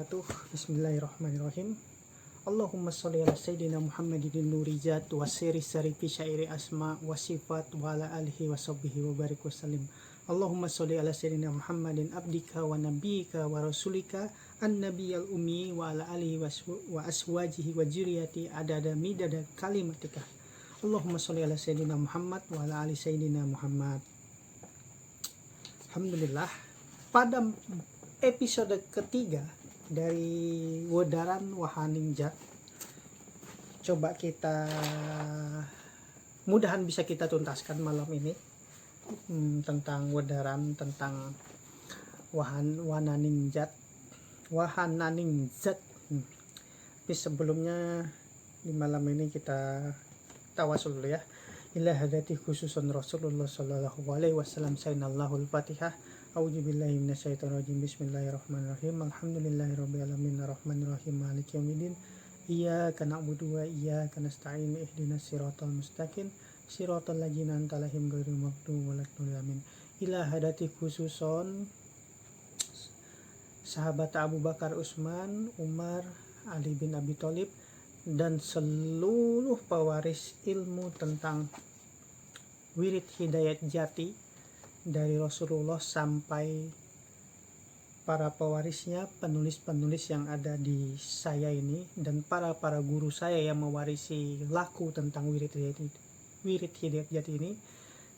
wabarakatuh. Bismillahirrahmanirrahim. Allahumma sholli ala sayyidina Muhammadin nurijat wa siri sarifi syairi asma wa sifat wa ala alihi wa sahbihi wa barik wasallim. Allahumma sholli ala sayyidina Muhammadin abdika wa nabiyika wa rasulika an-nabiyal ummi wa ala alihi wa aswajihi wa juriyati adada midada kalimatika. Allahumma sholli ala sayyidina Muhammad wa ala ali sayyidina Muhammad. Alhamdulillah, pada episode ketiga dari Wedaran Wahaningjat, coba kita mudahan bisa kita tuntaskan malam ini tentang Wedaran, tentang Wahaningjat. Tapi sebelumnya di malam ini kita tawasul dulu ya. Ila hadati khususan Rasulullah sallallahu alaihi wasallam sayyidinallahul Fatihah. A'udzubillahi minasyaitonirrajim. Bismillahirrahmanirrahim. Alhamdulillahirabbil alamin arrahmanirrahim maliki yaumiddin. Iyyaka na'budu wa iyyaka nasta'in. Ihdinas siratal mustaqim. Siratal ladzina an'amta 'alaihim ghairil maghdubi waladdallin. Ila hadati khususon sahabat Abu Bakar, Utsman, Umar, Ali bin Abi Thalib dan seluruh pewaris ilmu tentang wirid hidayat jati dari Rasulullah sampai para pewarisnya, penulis-penulis yang ada di saya ini, dan para guru saya yang mewarisi laku tentang wirid hidayat jati ini.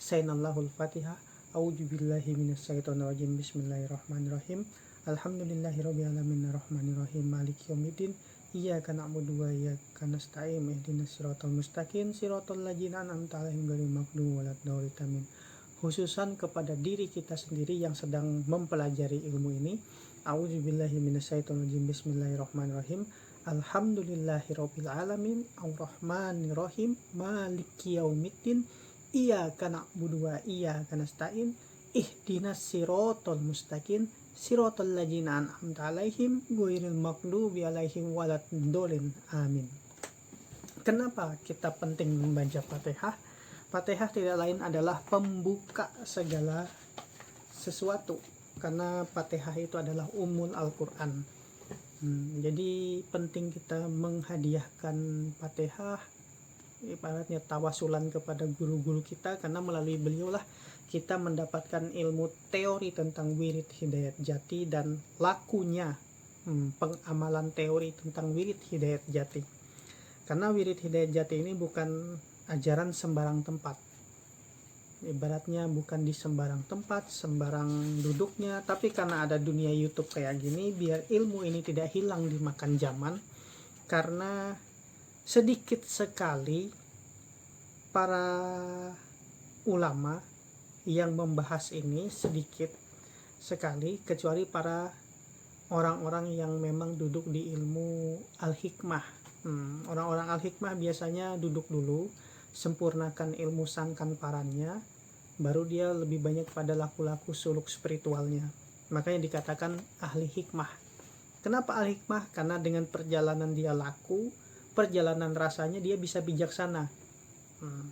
Sayyidinallahul Fatihah. A'udzubillahi minasyaitonirrajim. Bismillahirrahmanirrahim. Alhamdulillahirabbil alamin arrahmanirrahim maliki yaumiddin. Iyyaka na'budu wa iyyaka nasta'in. Ihdinas siratal mustaqim. Siratal ladzina an'amta 'alaihim ghairil maghdubi waladdallin. Khususan kepada diri kita sendiri yang sedang mempelajari ilmu ini. A'udzubillahi minasyaitonirrajim. Bismillahirrahmanirrahim. Alhamdulillahirabbil alamin arrahmanirrahim maliki yaumiddin. Iyyaka na'budu wa iyyaka nasta'in. Ihdinas siratal mustaqim. Siratal ladzina an'amta 'alaihim ghairil maghdubi 'alaihim waladdallin. Amin. Kenapa kita penting membaca Fatihah? Fatihah tidak lain adalah pembuka segala sesuatu, karena Fatihah itu adalah Ummul Al-Quran. Jadi penting kita menghadiahkan Fatihah, ibaratnya tawasulan kepada guru-guru kita, karena melalui beliaulah kita mendapatkan ilmu teori tentang wirid hidayat jati dan lakunya pengamalan teori tentang wirid hidayat jati. Karena wirid hidayat jati ini bukan ajaran sembarang tempat, ibaratnya bukan di sembarang tempat, sembarang duduknya. Tapi karena ada dunia YouTube kayak gini, biar ilmu ini tidak hilang dimakan zaman, karena sedikit sekali para ulama yang membahas ini, sedikit sekali, kecuali para orang-orang yang memang duduk di ilmu al-hikmah. Orang-orang al-hikmah biasanya duduk dulu, sempurnakan ilmu sangkan parannya, baru dia lebih banyak pada laku-laku suluk spiritualnya. Makanya dikatakan ahli hikmah. Kenapa ahli hikmah? Karena dengan perjalanan dia laku, perjalanan rasanya dia bisa bijaksana.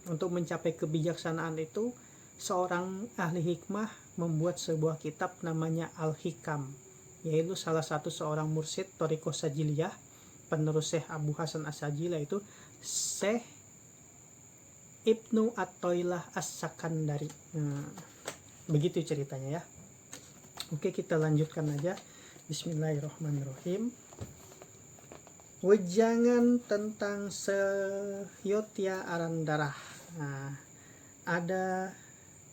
Untuk mencapai kebijaksanaan itu, seorang ahli hikmah membuat sebuah kitab namanya Al-Hikam, yaitu salah satu seorang mursyid Thariqah Sajiliyah, penerus Syekh Abu Hasan As-Sajilah, itu Syekh Ibnu Athaillah As-Sakandari. Begitu ceritanya ya. Oke, kita lanjutkan aja. Bismillahirrahmanirrahim. Wejangan tentang Seyotya Arandarah. Ada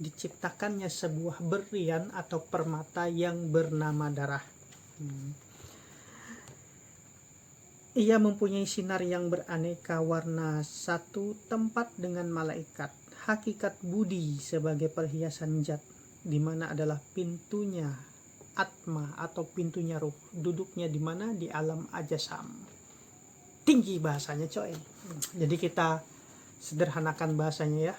diciptakannya sebuah berlian atau permata yang bernama darah. Ia mempunyai sinar yang beraneka warna, satu tempat dengan malaikat. Hakikat budi sebagai perhiasan jat, di mana adalah pintunya atma atau pintunya ruh. Duduknya di mana? Di alam ajasam. Tinggi bahasanya coy. Jadi kita sederhanakan bahasanya ya.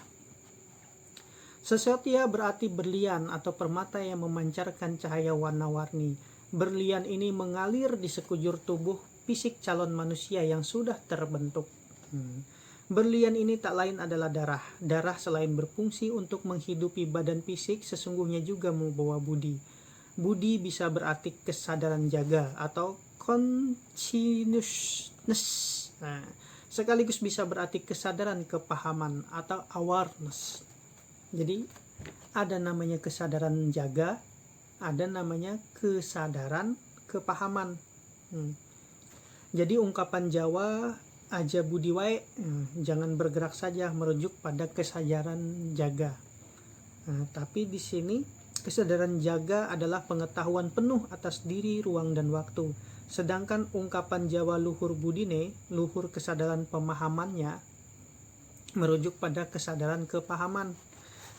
Sesotya berarti berlian atau permata yang memancarkan cahaya warna-warni. Berlian ini mengalir di sekujur tubuh fisik calon manusia yang sudah terbentuk. Berlian ini tak lain adalah darah. Darah selain berfungsi untuk menghidupi badan fisik, sesungguhnya juga membawa budi. Budi bisa berarti kesadaran jaga atau consciousness. Nah, sekaligus bisa berarti kesadaran, kepahaman, atau awareness. Jadi ada namanya kesadaran jaga, ada namanya kesadaran kepahaman. Jadi ungkapan Jawa aja budi wae, jangan bergerak saja, merujuk pada kesadaran jaga. Tapi di sini kesadaran jaga adalah pengetahuan penuh atas diri, ruang, dan waktu. Sedangkan ungkapan Jawa luhur budine, luhur kesadaran pemahamannya, merujuk pada kesadaran kepahaman.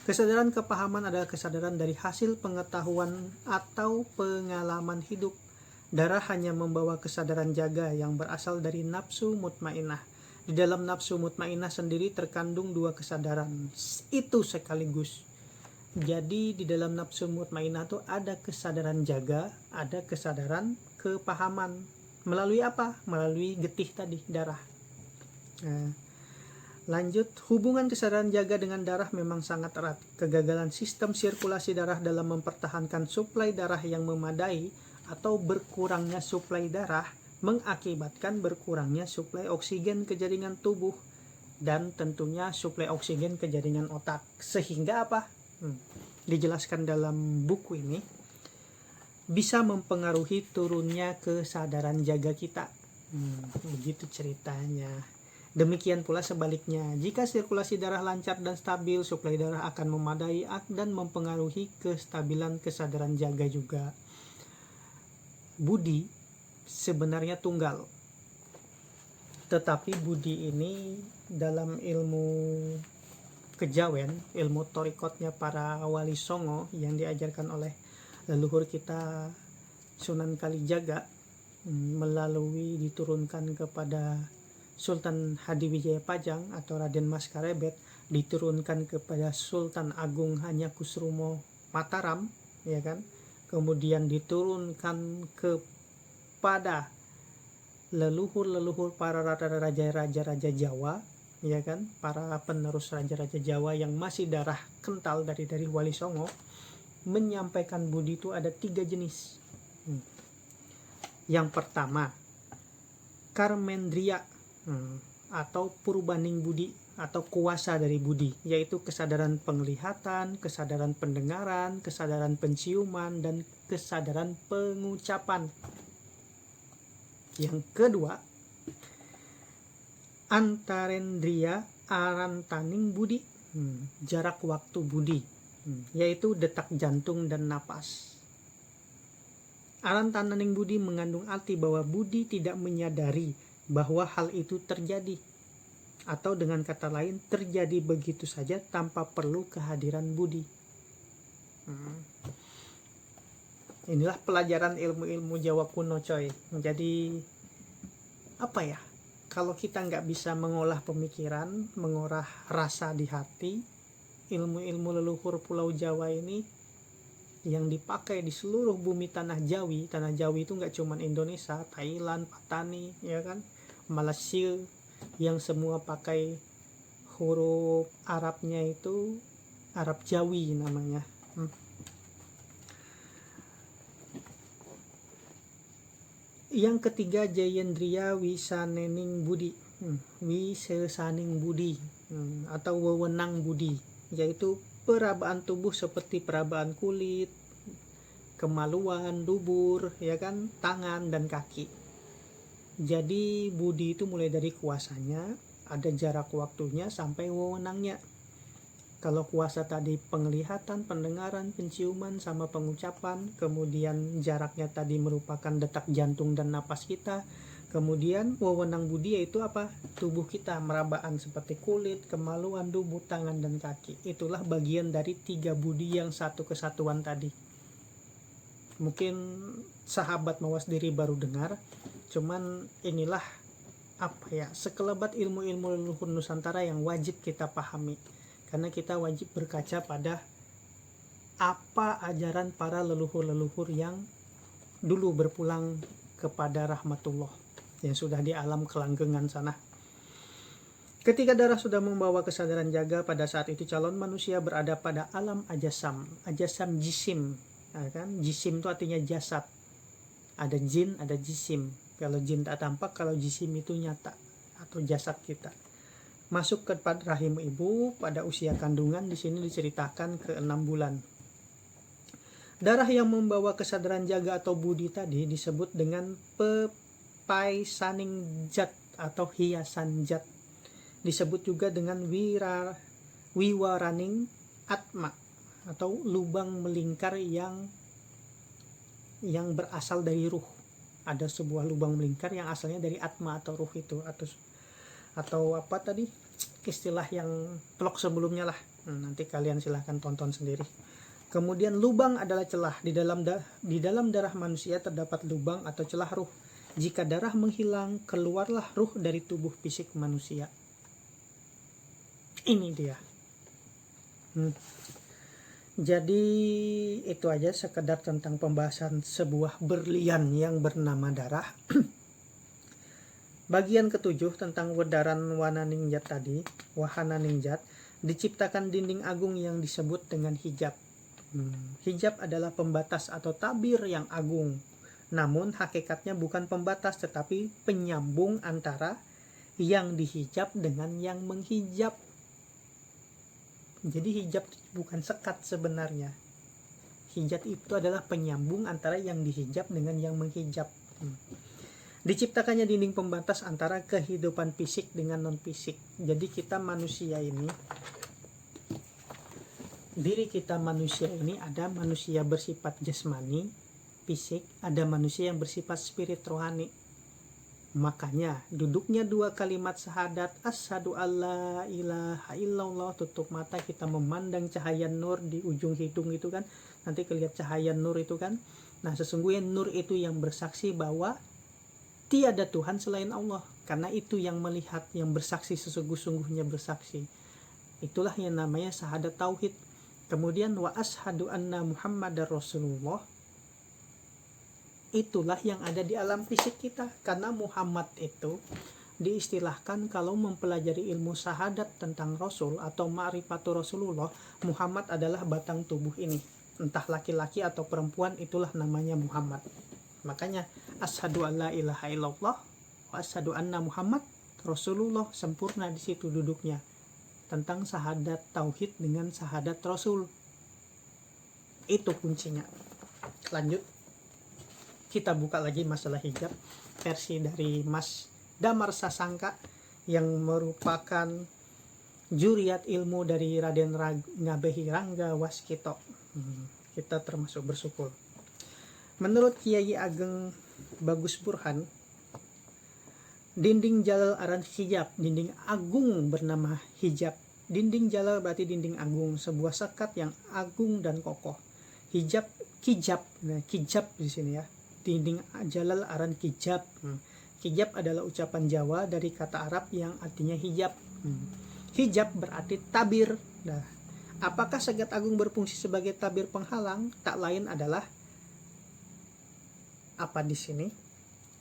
Kesadaran kepahaman adalah kesadaran dari hasil pengetahuan atau pengalaman hidup. Darah hanya membawa kesadaran jaga yang berasal dari nafsu mutmainnah. Di dalam nafsu mutmainnah sendiri terkandung dua kesadaran itu sekaligus. Jadi di dalam nafsu mutmainnah itu ada kesadaran jaga, ada kesadaran kepahaman. Melalui apa? Melalui getih tadi, darah. Lanjut, hubungan kesadaran jaga dengan darah memang sangat erat. Kegagalan sistem sirkulasi darah dalam mempertahankan suplai darah yang memadai atau berkurangnya suplai darah mengakibatkan berkurangnya suplai oksigen ke jaringan tubuh dan tentunya suplai oksigen ke jaringan otak. Sehingga apa? Dijelaskan dalam buku ini, bisa mempengaruhi turunnya kesadaran jaga kita. Begitu ceritanya. Demikian pula sebaliknya, jika sirkulasi darah lancar dan stabil, suplai darah akan memadai dan mempengaruhi kestabilan kesadaran jaga juga. Budi sebenarnya tunggal, tetapi budi ini dalam ilmu kejawen, ilmu torikotnya para wali songo yang diajarkan oleh leluhur kita Sunan Kalijaga, melalui diturunkan kepada Sultan Hadiwijayapajang atau Raden Mas Karebet, diturunkan kepada Sultan Agung Hanyakusrumo Mataram, ya kan? Kemudian diturunkan kepada leluhur-leluhur para raja-raja Jawa, ya kan, para penerus raja-raja Jawa yang masih darah kental dari Wali Songo, menyampaikan budi itu ada 3 jenis. Yang pertama, karmendriya, atau purbaning budi atau kuasa dari budi, yaitu kesadaran penglihatan, kesadaran pendengaran, kesadaran penciuman, dan kesadaran pengucapan. Yang kedua, antarendriya arantaning budi, jarak waktu budi, yaitu detak jantung dan napas. Arantaning budi mengandung arti bahwa budi tidak menyadari bahwa hal itu terjadi, atau dengan kata lain terjadi begitu saja tanpa perlu kehadiran budi. Inilah pelajaran ilmu-ilmu Jawa kuno, coy. Jadi apa ya, kalau kita nggak bisa mengolah pemikiran, mengolah rasa di hati, ilmu-ilmu leluhur Pulau Jawa ini yang dipakai di seluruh bumi tanah Jawi itu nggak cuman Indonesia, Thailand, Patani, ya kan, Malaysia, yang semua pakai huruf Arabnya itu Arab Jawi namanya. Yang ketiga, Jayendriya Wisanening Budi, Wisesaning Budi, atau wewenang budi, yaitu perabaan tubuh seperti perabaan kulit, kemaluan, dubur, ya kan, tangan dan kaki. Jadi budi itu mulai dari kuasanya, ada jarak waktunya sampai wewenangnya. Kalau kuasa tadi penglihatan, pendengaran, penciuman, sama pengucapan, kemudian jaraknya tadi merupakan detak jantung dan napas kita. Kemudian wewenang budi yaitu apa? Tubuh kita, merabaan seperti kulit, kemaluan, dubur, tangan, dan kaki. Itulah bagian dari 3 budi yang satu kesatuan tadi. Mungkin sahabat mawas diri baru dengar, cuman inilah apa ya, sekelebat ilmu-ilmu leluhur Nusantara yang wajib kita pahami, karena kita wajib berkaca pada apa ajaran para leluhur-leluhur yang dulu berpulang kepada rahmatullah, yang sudah di alam kelanggengan sana. Ketika darah sudah membawa kesadaran jaga, pada saat itu calon manusia berada pada alam ajasam jisim, ya kan? Jisim itu artinya jasad. Ada jin, ada jisim. Kalau jin tak tampak, kalau jisim itu nyata atau jasad kita. Masuk ke rahim ibu pada usia kandungan, di sini diceritakan ke 6 bulan. Darah yang membawa kesadaran jaga atau budi tadi disebut dengan pepaisaning jat atau hiasan jat. Disebut juga dengan wiwaraning atma atau lubang melingkar yang berasal dari ruh. Ada sebuah lubang melingkar yang asalnya dari atma atau ruh itu, atau apa tadi istilah yang vlog sebelumnya lah. Nanti kalian silahkan tonton sendiri. Kemudian lubang adalah celah. Di dalam darah manusia terdapat lubang atau celah ruh. Jika darah menghilang, keluarlah ruh dari tubuh fisik manusia. Ini dia. Jadi itu aja sekedar tentang pembahasan sebuah berlian yang bernama darah. Bagian ketujuh tentang wedaran wahana ningjat, diciptakan dinding agung yang disebut dengan hijab. Hijab adalah pembatas atau tabir yang agung. Namun hakikatnya bukan pembatas tetapi penyambung antara yang dihijab dengan yang menghijab. Jadi hijab bukan sekat sebenarnya. Hijab itu adalah penyambung antara yang dihijab dengan yang menghijab. Diciptakannya dinding pembatas antara kehidupan fisik dengan non-fisik. Jadi kita manusia ini, diri kita manusia ini ada manusia bersifat jasmani, fisik, ada manusia yang bersifat spirit rohani. Makanya duduknya dua kalimat syahadat asyhadu alla ilaha illallah, tutup mata kita memandang cahaya nur di ujung hidung itu kan, nanti kelihatan cahaya nur itu kan. Nah sesungguhnya nur itu yang bersaksi bahwa tiada Tuhan selain Allah, karena itu yang melihat, yang bersaksi sesungguh-sungguhnya bersaksi. Itulah yang namanya syahadat tauhid. Kemudian wa asyhadu anna Muhammadar Rasulullah, itulah yang ada di alam fisik kita. Karena Muhammad itu diistilahkan kalau mempelajari ilmu syahadat tentang Rasul atau ma'rifatul Rasulullah, Muhammad adalah batang tubuh ini. Entah laki-laki atau perempuan, itulah namanya Muhammad. Makanya asyhadu alla ilaha illallah wa asyhadu anna Muhammad Rasulullah, sempurna di situ duduknya. Tentang syahadat tauhid dengan syahadat Rasul. Itu kuncinya. Lanjut. Kita buka lagi masalah hijab versi dari Mas Damar Sasangka yang merupakan juriat ilmu dari Raden Ngabehi Rangga Waskito. Kita termasuk bersyukur. Menurut Kiai Ageng Bagus Burhan, dinding jalal aran hijab, dinding agung bernama hijab. Dinding jalal berarti dinding agung, sebuah sekat yang agung dan kokoh. Hijab, kijab, nah kijab di sini ya. Dinding jalal aran kijab. Kijab adalah ucapan Jawa dari kata Arab yang artinya hijab. Hijab berarti tabir. Nah, apakah sekat agung berfungsi sebagai tabir penghalang? Tak lain adalah apa di sini?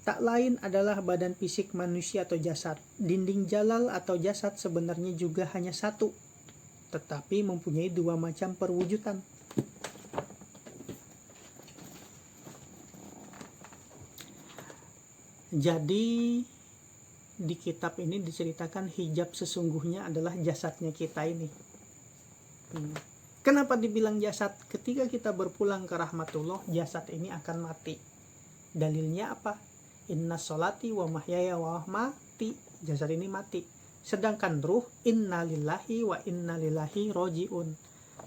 Tak lain adalah badan fisik manusia atau jasad. Dinding jalal atau jasad sebenarnya juga hanya satu, tetapi mempunyai dua macam perwujudan. Jadi di kitab ini diceritakan hijab sesungguhnya adalah jasadnya kita ini. Kenapa dibilang jasad? Ketika kita berpulang ke rahmatullah, jasad ini akan mati. Dalilnya apa? Inna sholati wa mahyaya wa mati, jasad ini mati. Sedangkan ruh, inna lillahi wa inna lillahi rojiun,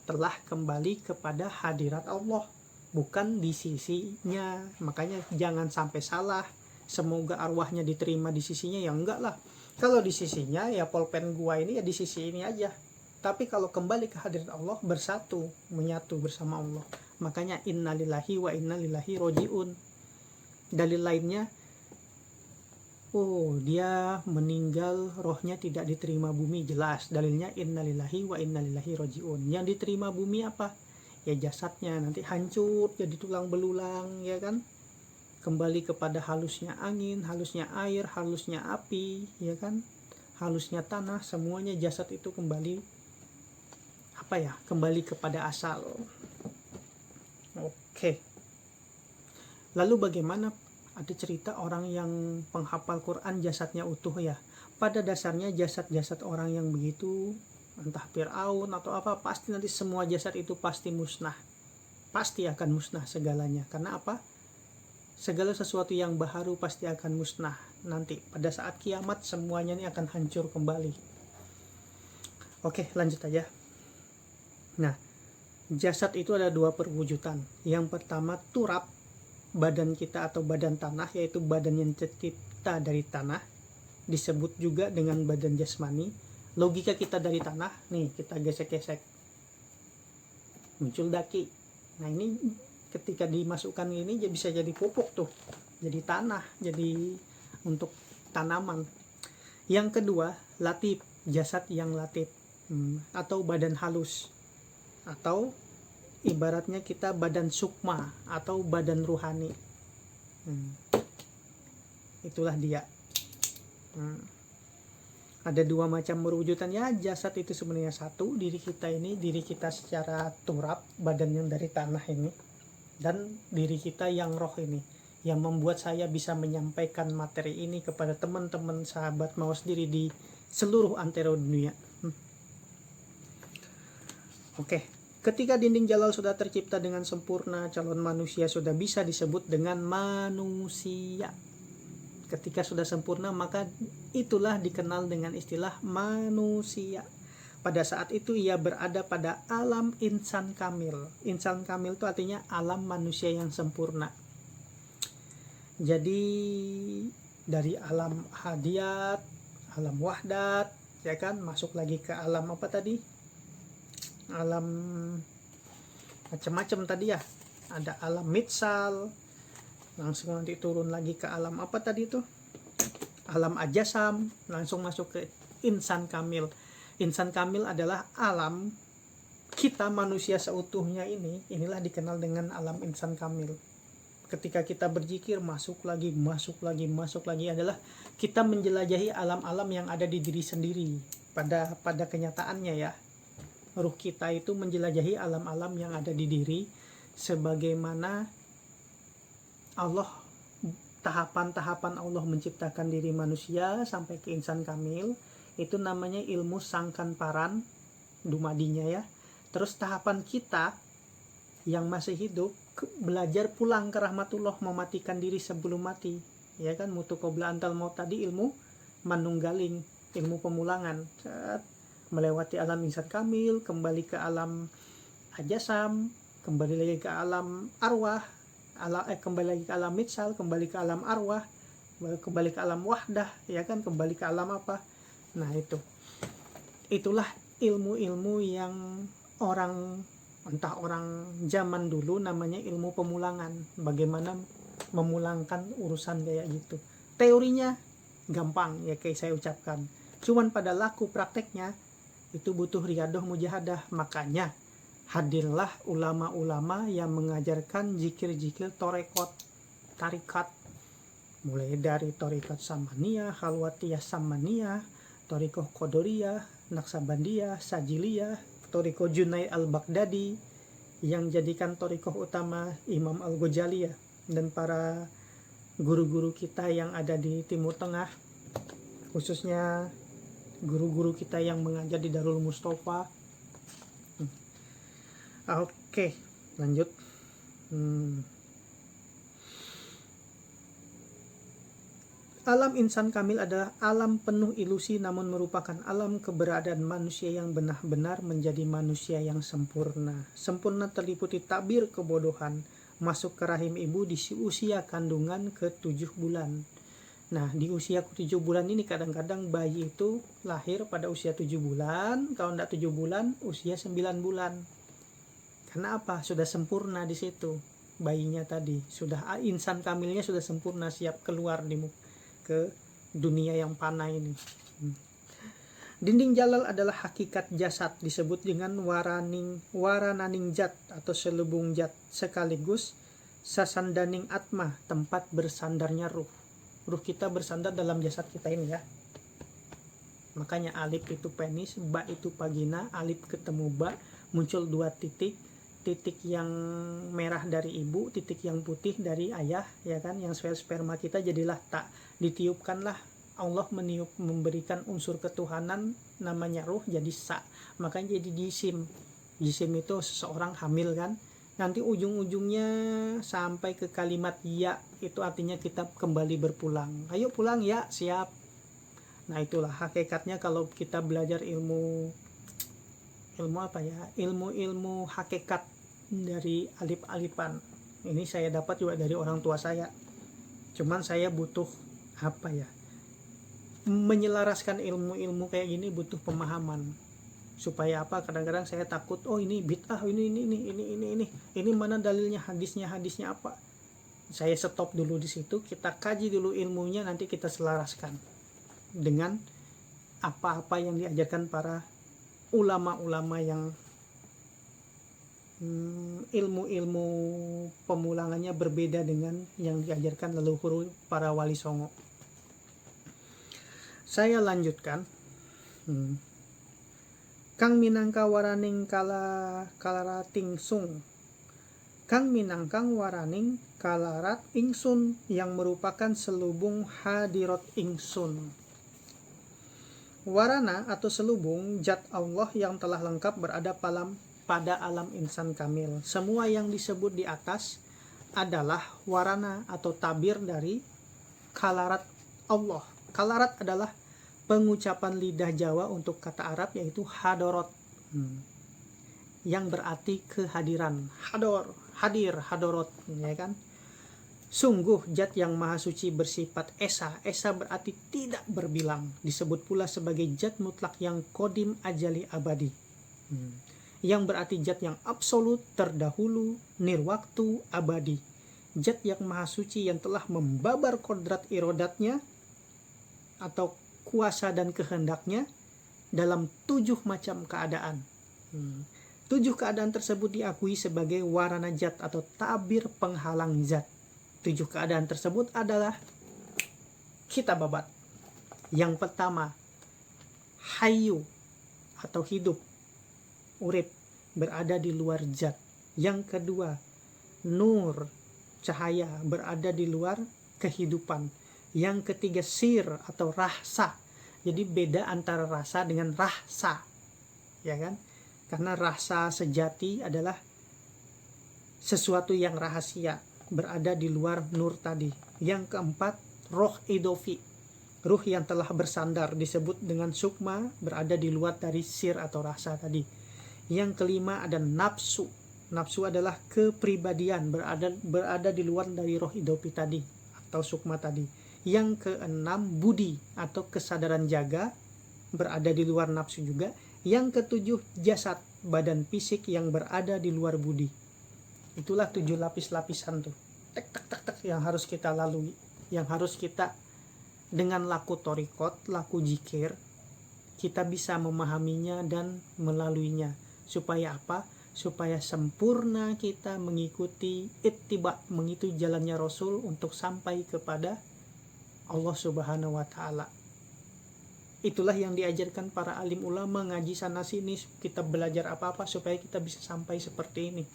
telah kembali kepada hadirat Allah, bukan di sisinya. Makanya jangan sampai salah, semoga arwahnya diterima di sisinya, ya enggak lah. Kalau di sisinya ya pulpen gua ini ya di sisi ini aja. Tapi kalau kembali ke hadirat Allah, bersatu, menyatu bersama Allah. Makanya inna lillahi wa inna lillahi rojiun. Dalil lainnya, dia meninggal, rohnya tidak diterima bumi, jelas. Dalilnya innalillahi wa innalillahi rojiun. Yang diterima bumi apa? Ya jasadnya, nanti hancur jadi tulang belulang, ya kan? Kembali kepada halusnya angin, halusnya air, halusnya api, ya kan? Halusnya tanah, semuanya jasad itu kembali kembali kepada asal. Oke. Lalu bagaimana ada cerita orang yang penghafal Quran jasadnya utuh ya. Pada dasarnya jasad-jasad orang yang begitu, entah Fir'aun atau apa, pasti nanti semua jasad itu pasti musnah. Pasti akan musnah segalanya. Karena apa? Segala sesuatu yang baharu pasti akan musnah. Nanti pada saat kiamat semuanya ini akan hancur kembali. Oke, lanjut aja. Nah, jasad itu ada dua perwujudan. Yang pertama turab, badan kita atau badan tanah, yaitu badan yang tercipta dari tanah, disebut juga dengan badan jasmani. Logika kita dari tanah, nih kita gesek-gesek, muncul daki. Nah ini ketika dimasukkan ini bisa jadi pupuk tuh, jadi tanah, jadi untuk tanaman. Yang kedua latif, jasad yang latif, atau badan halus, atau ibaratnya kita badan sukma atau badan ruhani. Itulah dia. Ada dua macam perwujudan ya. Jasad itu sebenarnya satu, diri kita ini, diri kita secara turab, badan yang dari tanah ini, dan diri kita yang roh ini, yang membuat saya bisa menyampaikan materi ini kepada teman-teman sahabat mau sendiri di seluruh antero dunia. Oke, ketika dinding jalal sudah tercipta dengan sempurna, calon manusia sudah bisa disebut dengan manusia. Ketika sudah sempurna, maka itulah dikenal dengan istilah manusia. Pada saat itu ia berada pada alam insan kamil. Insan kamil itu artinya alam manusia yang sempurna. Jadi dari alam hadiyat, alam wahdat, ya kan, masuk lagi ke alam apa tadi? Alam macam-macam tadi ya. Ada alam mitsal, langsung nanti turun lagi ke alam apa tadi itu, alam ajasam, langsung masuk ke insan kamil. Insan kamil adalah alam kita manusia seutuhnya ini, inilah dikenal dengan alam insan kamil. Ketika kita berzikir, masuk lagi adalah kita menjelajahi alam-alam yang ada di diri sendiri. Pada kenyataannya ya, ruh kita itu menjelajahi alam-alam yang ada di diri, sebagaimana Allah, tahapan-tahapan Allah menciptakan diri manusia sampai ke insan kamil, itu namanya ilmu sangkan paran dumadinya ya. Terus tahapan kita yang masih hidup belajar pulang ke rahmatullah, mematikan diri sebelum mati, ya kan, mutu qabla antal maut tadi, ilmu manunggaling, ilmu pemulangan, saat melewati alam insan kamil, kembali ke alam ajasam, kembali lagi ke alam arwah, kembali lagi ke alam mitsal, kembali ke alam arwah, kembali ke alam wahdah, ya kan, kembali ke alam apa. Nah itulah ilmu-ilmu yang entah orang zaman dulu namanya ilmu pemulangan. Bagaimana memulangkan urusan kayak gitu. Teorinya gampang ya kayak saya ucapkan, cuman pada laku prakteknya itu butuh riadoh mujahadah. Makanya hadirlah ulama-ulama yang mengajarkan zikir-zikir torekot, tarikat, mulai dari tarikat Samaniyah, Khalwatiyah Samaniyah, Torikoh Qodoriyah, Naksabandiyah, Sajiliyah, Torikoh Junaid al-Baghdadi, yang jadikan torikoh utama Imam al-Ghazali ya, dan para guru-guru kita yang ada di Timur Tengah, khususnya guru-guru kita yang mengajar di Darul Mustafa. Oke, lanjut. Alam insan kamil adalah alam penuh ilusi, namun merupakan alam keberadaan manusia yang benar-benar menjadi manusia yang sempurna. Sempurna terliputi tabir kebodohan, masuk ke rahim ibu di usia kandungan ke-7 bulan. Nah, di usia ke-7 bulan ini kadang-kadang bayi itu lahir pada usia 7 bulan, kalau tidak 7 bulan, usia 9 bulan. Karena apa? Sudah sempurna di situ bayinya tadi, sudah insan kamilnya sudah sempurna, siap keluar ke dunia yang panah ini. Dinding jalal adalah hakikat jasad, disebut dengan warananing jat atau selubung jat, sekaligus sasandaning atma, tempat bersandarnya ruh. Ruh kita bersandar dalam jasad kita ini ya. Makanya alif itu penis, ba itu vagina, alif ketemu ba, muncul 2 titik, titik yang merah dari ibu, titik yang putih dari ayah, ya kan, yang sperma kita jadilah tak, ditiupkanlah Allah memberikan unsur ketuhanan namanya ruh jadi sa, makanya jadi jisim. Jisim itu seseorang hamil kan, nanti ujung-ujungnya sampai ke kalimat ya, itu artinya kita kembali berpulang. Ayo pulang ya, siap. Nah itulah hakikatnya kalau kita belajar ilmu apa ya, ilmu hakikat dari alif-alifan. Ini saya dapat juga dari orang tua saya, cuman saya butuh apa ya, menyelaraskan ilmu-ilmu kayak gini butuh pemahaman. Supaya apa, kadang-kadang saya takut, oh ini bid'ah, ini mana dalilnya, hadisnya apa. Saya stop dulu di situ, kita kaji dulu ilmunya, nanti kita selaraskan dengan apa-apa yang diajarkan para ulama-ulama yang ilmu-ilmu pemulangannya berbeda dengan yang diajarkan leluhur para wali songo. Saya lanjutkan. Kang minangka waraning kalarat ingsun. Kang minangkang waraning kalarat ingsun, yang merupakan selubung hadirat ingsun. Warana atau selubung zat Allah yang telah lengkap berada pada alam insan kamil. Semua yang disebut di atas adalah warana atau tabir dari kalarat Allah. Kalarat adalah pengucapan lidah Jawa untuk kata Arab, yaitu hadorot, yang berarti kehadiran. Hadir, hadorot, ya kan. Sungguh zat yang maha suci bersifat esa. Esa berarti tidak berbilang. Disebut pula sebagai zat mutlak yang kodim ajali abadi, yang berarti zat yang absolut, terdahulu, nirwaktu, abadi. Zat yang maha suci yang telah membabar kodrat irodatnya atau kuasa dan kehendaknya dalam 7 macam keadaan. 7 keadaan tersebut diakui sebagai warana zat atau tabir penghalang zat. 7 keadaan tersebut adalah kita babat. Yang pertama, hayu atau hidup, urip, berada di luar zat. Yang kedua, nur, cahaya, berada di luar kehidupan. Yang ketiga, sir atau rasa. Jadi beda antara rasa dengan rasa, ya kan? Karena rasa sejati adalah sesuatu yang rahasia, berada di luar nur tadi. Yang keempat, roh idofi, ruh yang telah bersandar, disebut dengan sukma, berada di luar dari sir atau rasa tadi. Yang kelima ada nafsu. Nafsu adalah kepribadian, berada di luar dari roh idofi tadi atau sukma tadi. Yang keenam, budi atau kesadaran jaga, berada di luar nafsu juga. Yang ketujuh, jasad, badan fisik yang berada di luar budi. Itulah 7 lapis-lapisan tuh, tek yang harus kita lalui, yang harus kita dengan laku torikot, laku jikir, kita bisa memahaminya dan melaluinya. Supaya apa? Supaya sempurna kita mengikuti ittiba, mengikuti jalannya Rasul untuk sampai kepada Allah Subhanahu wa Ta'ala. Itulah yang diajarkan para alim ulama, ngaji sana sini, kita belajar apa-apa supaya kita bisa sampai seperti ini.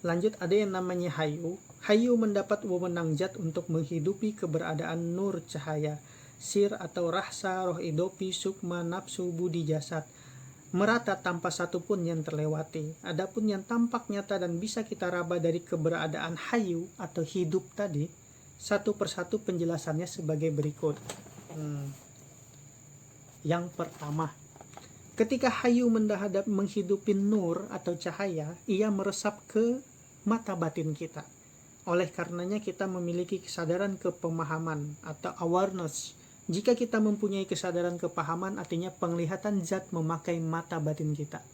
Lanjut, ada yang namanya hayu. Hayu mendapat wewenang zat untuk menghidupi keberadaan nur, cahaya, sir atau rasa, roh idopi, sukma, nafsu, budi, jasad, merata tanpa satupun yang terlewati. Adapun yang tampak nyata dan bisa kita raba dari keberadaan hayu atau hidup tadi, satu persatu penjelasannya sebagai berikut. Yang pertama, ketika hayu menghadap menghidupi nur atau cahaya, ia meresap ke mata batin kita. Oleh karenanya kita memiliki kesadaran kepemahaman atau awareness. Jika kita mempunyai kesadaran kepahaman, artinya penglihatan zat memakai mata batin kita.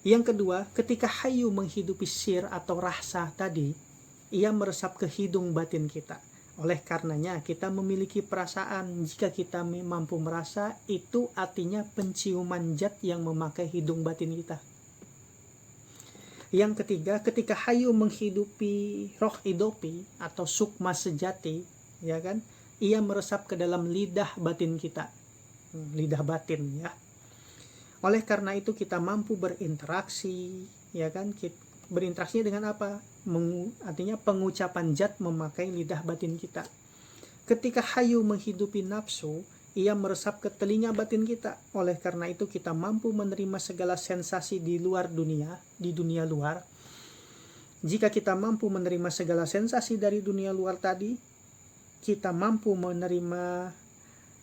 Yang kedua, ketika hayu menghidupi sir atau rasa tadi, ia meresap ke hidung batin kita. Oleh karenanya kita memiliki perasaan. Jika kita mampu merasa, itu artinya penciuman zat yang memakai hidung batin kita. Yang ketiga, ketika hayu menghidupi roh idopi atau sukma sejati, ya kan, ia meresap ke dalam lidah batin kita, lidah batin, ya. Oleh karena itu kita mampu berinteraksi, ya kan? Berinteraksi dengan apa? Artinya pengucapan zat memakai lidah batin kita. Ketika hayu menghidupi nafsu, ia meresap ke telinga batin kita. Oleh karena itu kita mampu menerima segala sensasi di luar dunia, di dunia luar. Jika kita mampu menerima segala sensasi dari dunia luar tadi, kita mampu menerima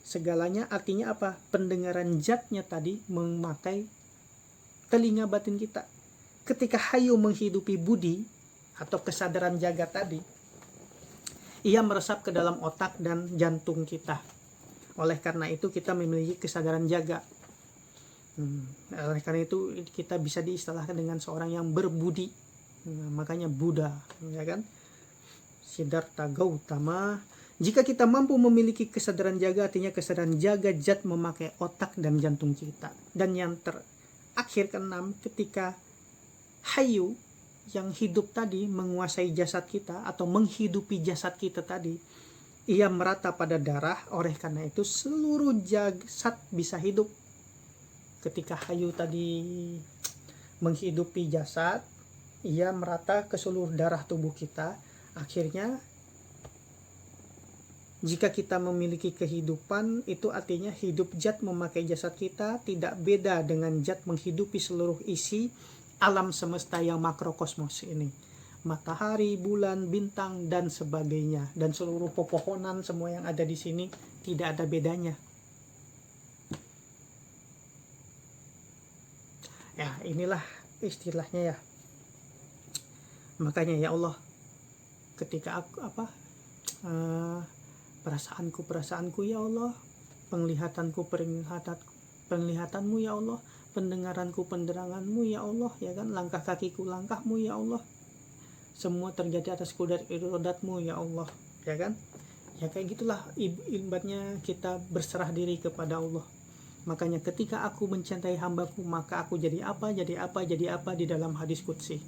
segalanya. Artinya apa? Pendengaran zatnya tadi memakai telinga batin kita. Ketika hayu menghidupi budi atau kesadaran jagat tadi, ia meresap ke dalam otak dan jantung kita. Oleh karena itu kita memiliki kesadaran jaga. Oleh karena itu kita bisa diistilahkan dengan seorang yang berbudi. Makanya Buddha, ya kan? Siddhartha Gautama. Jika kita mampu memiliki kesadaran jaga, artinya kesadaran jaga zat memakai otak dan jantung kita. Dan yang terakhir keenam, ketika hayu yang hidup tadi menguasai jasad kita atau menghidupi jasad kita tadi, ia merata pada darah. Oleh karena itu seluruh jasad bisa hidup. Ketika hayu tadi menghidupi jasad, ia merata ke seluruh darah tubuh kita. Akhirnya jika kita memiliki kehidupan, itu artinya hidup zat memakai jasad kita tidak beda dengan zat menghidupi seluruh isi alam semesta yang makrokosmos ini. Matahari, bulan, bintang, dan sebagainya. Dan seluruh pepohonan, semua yang ada di sini tidak ada bedanya. Ya, inilah istilahnya ya. Makanya ya Allah, ketika aku perasaanku ya Allah, penglihatanmu ya Allah, pendengaranku pendengaranmu ya Allah, ya kan, langkah kakiku langkahmu ya Allah, semua terjadi atas kudrat irodatmu ya Allah, ya kan. Ya kayak gitulah ibaratnya kita berserah diri kepada Allah. Makanya ketika aku mencintai hambaku, maka aku jadi apa di dalam hadis qudsi.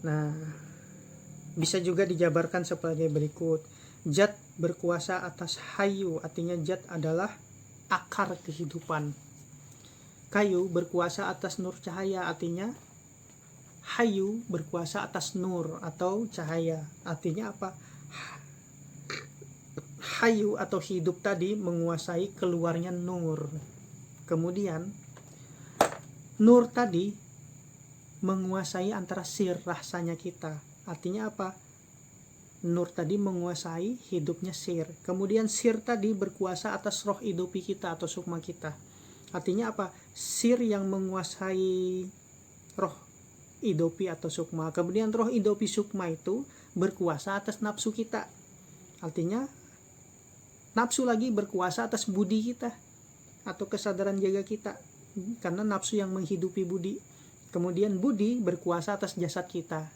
Nah, bisa juga dijabarkan sebagai berikut. Zat berkuasa atas hayu, artinya zat adalah akar kehidupan. Kayu berkuasa atas nur cahaya, artinya hayu berkuasa atas nur atau cahaya. Artinya apa? Hayu atau hidup tadi menguasai keluarnya nur. Kemudian nur tadi menguasai antara sir rasanya kita. Artinya apa? Nur tadi menguasai hidupnya sir. Kemudian sir tadi berkuasa atas roh idopi kita atau sukma kita. Artinya apa? Sir yang menguasai roh idopi atau sukma. Kemudian roh idopi sukma itu berkuasa atas nafsu kita. Artinya nafsu lagi berkuasa atas budi kita atau kesadaran jaga kita. Karena nafsu yang menghidupi budi. Kemudian budi berkuasa atas jasad kita,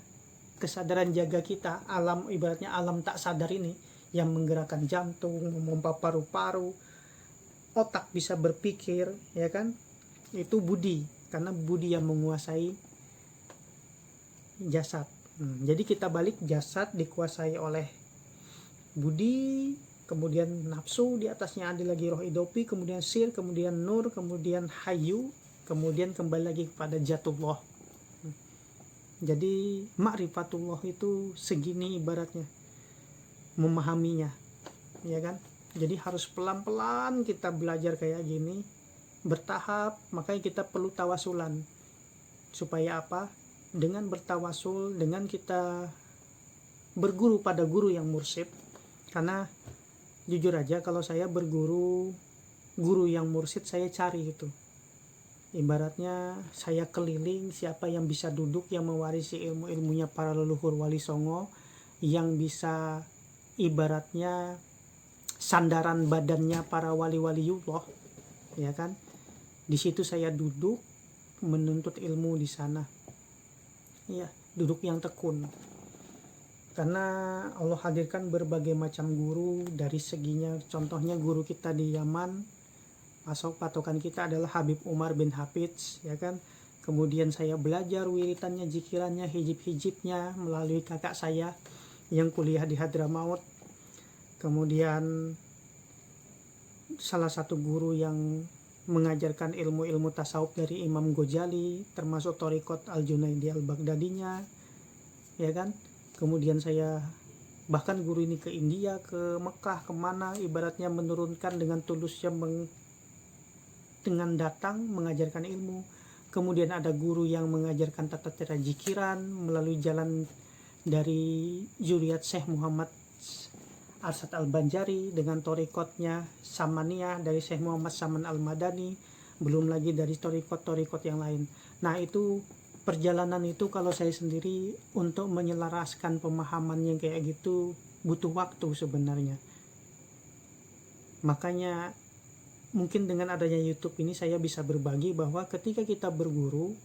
kesadaran jaga kita, alam, ibaratnya alam tak sadar ini yang menggerakkan jantung, memompa paru-paru, otak bisa berpikir, ya kan, itu budi, karena budi yang menguasai jasad. Jadi kita balik, jasad dikuasai oleh budi, kemudian nafsu, di atasnya ada lagi roh idopi, kemudian sir, kemudian nur, kemudian hayu, kemudian kembali lagi kepada jatullah. Jadi ma'rifatullah itu segini ibaratnya memahaminya, ya kan. Jadi harus pelan-pelan kita belajar kayak gini, bertahap. Makanya kita perlu tawasulan. Supaya apa? Dengan bertawasul, dengan kita berguru pada guru yang mursyid. Karena jujur aja, kalau saya berguru, guru yang mursyid saya cari itu. Ibaratnya saya keliling, siapa yang bisa duduk, yang mewarisi ilmu-ilmunya para leluhur wali songo, yang bisa ibaratnya sandaran badannya para wali-waliullah, ya kan. Di situ saya duduk menuntut ilmu di sana. Ya, duduk yang tekun. Karena Allah hadirkan berbagai macam guru dari seginya. Contohnya guru kita di Yaman, patokan kita adalah Habib Umar bin Hafidz, ya kan. Kemudian saya belajar wiritannya, jikirannya, hijib-hijibnya melalui kakak saya yang kuliah di Hadramaut. Kemudian salah satu guru yang mengajarkan ilmu-ilmu tasawuf dari Imam Ghazali, termasuk Thariqat Al-Junaidi Al-Baghdadinya, ya kan. Kemudian saya bahkan guru ini ke India, ke Mekah, kemana, ibaratnya menurunkan dengan tulusnya dengan datang mengajarkan ilmu. Kemudian ada guru yang mengajarkan tata cara jikiran melalui jalan dari Zuriat Syekh Muhammad Arsad Al-Banjari dengan torikotnya Samaniyah dari Syekh Muhammad Saman Al-Madani, belum lagi dari torikot yang lain. Nah, itu perjalanan itu kalau saya sendiri untuk menyelaraskan pemahaman yang kayak gitu butuh waktu sebenarnya. Makanya mungkin dengan adanya YouTube ini saya bisa berbagi bahwa ketika kita berguru,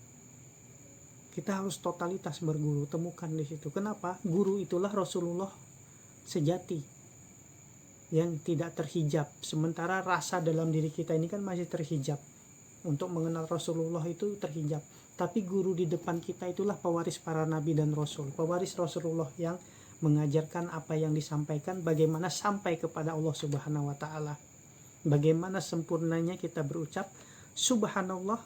kita harus totalitas berguru, temukan di situ. Kenapa? Guru itulah Rasulullah sejati yang tidak terhijab, sementara rasa dalam diri kita ini kan masih terhijab. Untuk mengenal Rasulullah itu terhijab, tapi guru di depan kita itulah pewaris para nabi dan rasul, pewaris Rasulullah yang mengajarkan apa yang disampaikan, bagaimana sampai kepada Allah Subhanahu wa Ta'ala, bagaimana sempurnanya kita berucap Subhanallah,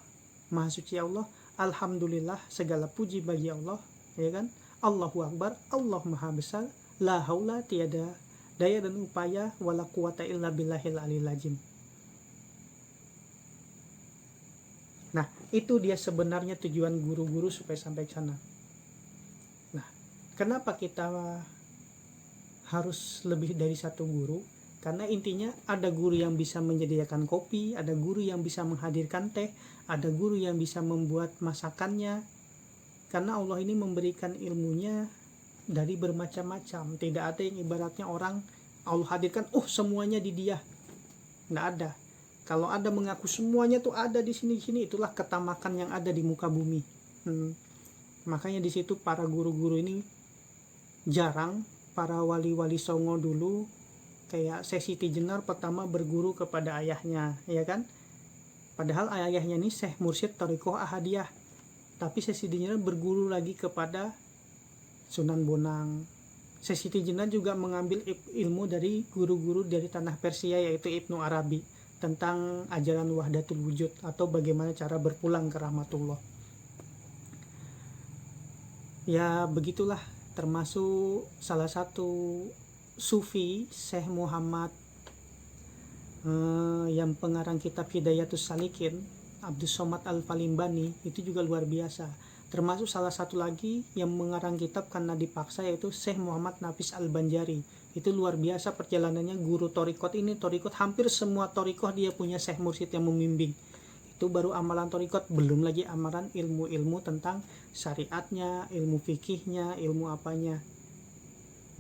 Maha Suci Allah, Alhamdulillah, segala puji bagi Allah, ya kan, Allahu Akbar, Allah Maha Besar, la haula, tiada daya dan upaya, wala quwata illa billahil aliyil azim. Nah, itu dia sebenarnya tujuan guru-guru supaya sampai ke sana. Nah, kenapa kita harus lebih dari satu guru? Karena intinya ada guru yang bisa menyediakan kopi, ada guru yang bisa menghadirkan teh, ada guru yang bisa membuat masakannya. Karena Allah ini memberikan ilmunya dari bermacam-macam. Tidak ada yang ibaratnya orang Allah hadirkan, semuanya di dia. Nggak ada. Kalau ada mengaku semuanya tuh ada di sini, itulah ketamakan yang ada di muka bumi. Makanya di situ para guru-guru ini jarang. Para wali-wali songo dulu kayak Siti Jenar pertama berguru kepada ayahnya, ya kan? Padahal ayahnya ini Syekh Mursyid Thariqah Ahadiyah, tapi Siti Jenar berguru lagi kepada Sunan Bonang. Siti Jenar juga mengambil ilmu dari guru-guru dari tanah Persia, yaitu Ibnu Arabi, tentang ajaran wahdatul wujud atau bagaimana cara berpulang ke rahmatullah. Ya begitulah, termasuk salah satu sufi Syekh Muhammad yang pengarang kitab Hidayatus Salikin, Abdus Somad Al-Falimbani, itu juga luar biasa. Termasuk salah satu lagi yang mengarang kitab karena dipaksa, yaitu Syekh Muhammad Nafis Al-Banjari. Itu luar biasa perjalanannya guru torikot ini. Torikot hampir semua torikot dia punya Syekh Mursyid yang membimbing. Itu baru amalan torikot, belum lagi amalan ilmu-ilmu tentang syariatnya, ilmu fikihnya, ilmu apanya.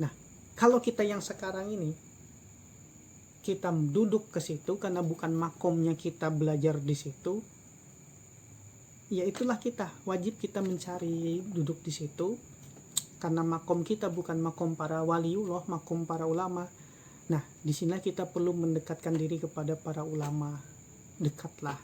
Nah, kalau kita yang sekarang ini kita duduk ke situ karena bukan makomnya kita belajar di situ, ya itulah kita wajib kita mencari duduk di situ karena makom kita bukan makom para waliullah, makom para ulama. Nah, di sini kita perlu mendekatkan diri kepada para ulama, dekatlah.